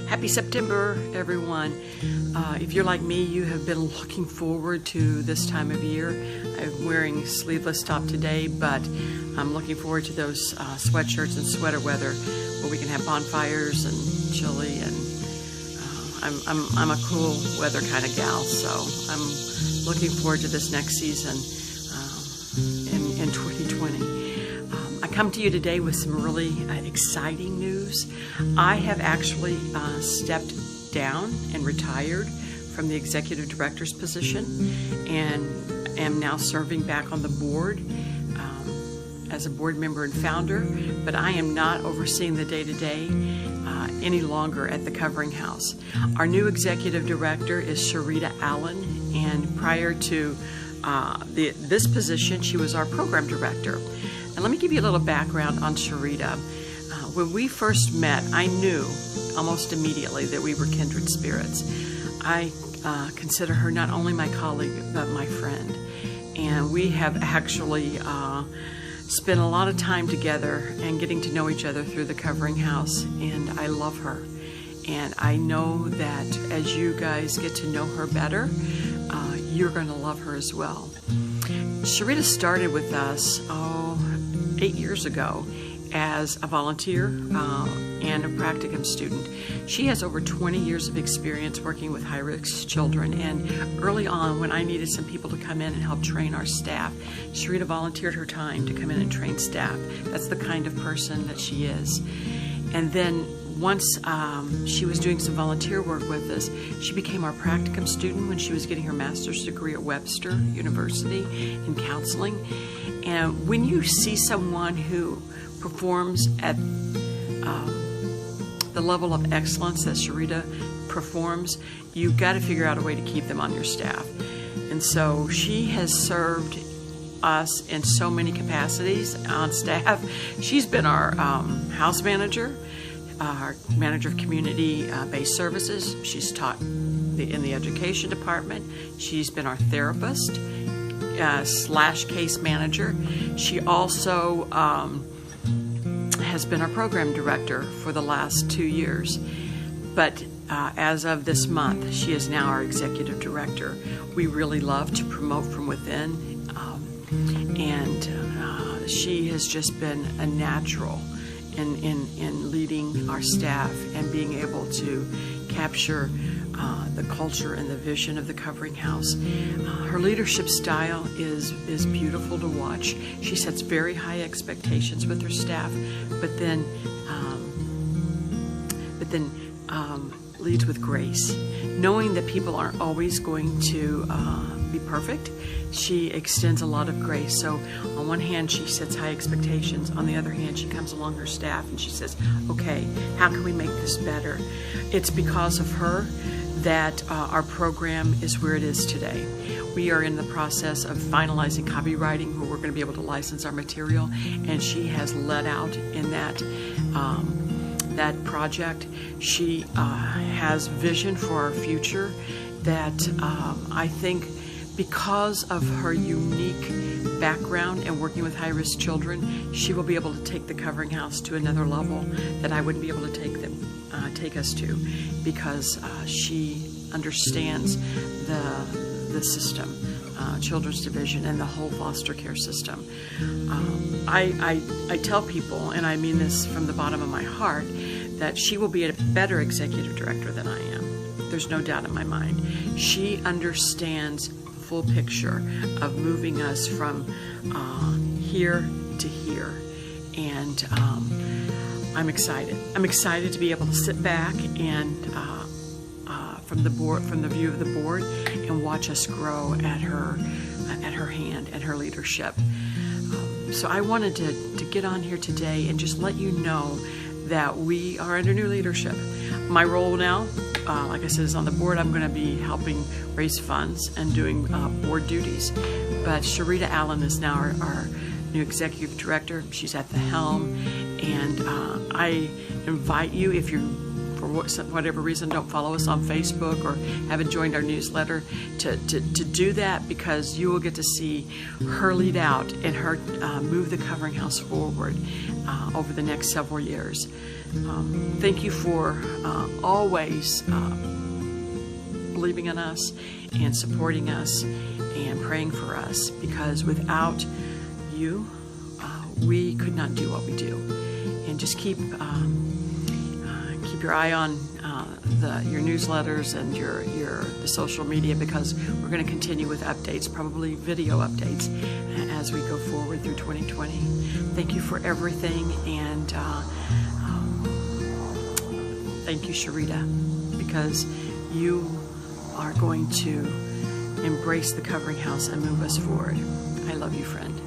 Happy September, everyone. If you're like me, you have been looking forward to this time of year. I'm wearing sleeveless top today, but I'm looking forward to those sweatshirts and sweater weather where we can have bonfires and chili, and I'm a cool weather kind of gal, so I'm looking forward to this next season in 2020. I come to you today with some really exciting news. I have actually stepped down and retired from the executive director's position and am now serving back on the board as a board member and founder, but I am not overseeing the day-to-day any longer at the Covering House. Our new executive director is Sherrita Allen, and prior to this position, she was our program director. And let me give you a little background on Sherrita. When we first met, I knew almost immediately that we were kindred spirits. I consider her not only my colleague, but my friend. And we have actually spent a lot of time together and getting to know each other through the Covering House, and I love her. And I know that as you guys get to know her better, you're going to love her as well. Sherrita started with us 8 years ago as a volunteer and a practicum student. She has over 20 years of experience working with high-risk children, and early on when I needed some people to come in and help train our staff, Sherrita volunteered her time to come in and train staff. That's the kind of person that she is. And then once she was doing some volunteer work with us, she became our practicum student when she was getting her master's degree at Webster University in counseling. And when you see someone who performs at the level of excellence that Sherrita performs, you've got to figure out a way to keep them on your staff. And so she has served us in so many capacities on staff. She's been our house manager, our manager of community-based services. She's taught in the education department. She's been our therapist / case manager. She also has been our program director for the last 2 years. But as of this month, she is now our executive director. We really love to promote from within, and she has just been a natural in leading our staff and being able to capture the culture and the vision of the Covering House. Her leadership style is beautiful to watch. She sets very high expectations with her staff, but then leads with grace. Knowing that people aren't always going to be perfect, she extends a lot of grace. So on one hand, she sets high expectations. On the other hand, she comes along her staff and she says, okay, how can we make this better? It's because of her that our program is where it is today. We are in the process of finalizing copywriting, where we're going to be able to license our material, and she has led out in that project. She has vision for our future that I think, because of her unique background and working with high-risk children, she will be able to take the Covering House to another level that I wouldn't be able to take us to, because she understands the system, Children's Division, and the whole foster care system. I tell people, and I mean this from the bottom of my heart, that she will be a better executive director than I am. There's no doubt in my mind. She understands the full picture of moving us from here to here, and I'm excited. I'm excited to be able to sit back and from the view of the board, and watch us grow at her hand and her leadership. So I wanted to get on here today and just let you know that we are under new leadership. My role now, like I said, is on the board. I'm going to be helping raise funds and doing board duties. But Sherrita Allen is now our new executive director. She's at the helm, and I invite you, if you're for whatever reason don't follow us on Facebook or haven't joined our newsletter, to do that, because you will get to see her lead out and her move the Covering House forward over the next several years. Thank you for always believing in us and supporting us and praying for us, because without you, we could not do what we do. And just keep your eye on your newsletters and the social media, because we're going to continue with updates, probably video updates, as we go forward through 2020. Thank you for everything, and thank you, Sherrita, because you are going to embrace the Covering House and move us forward. I love you, friend.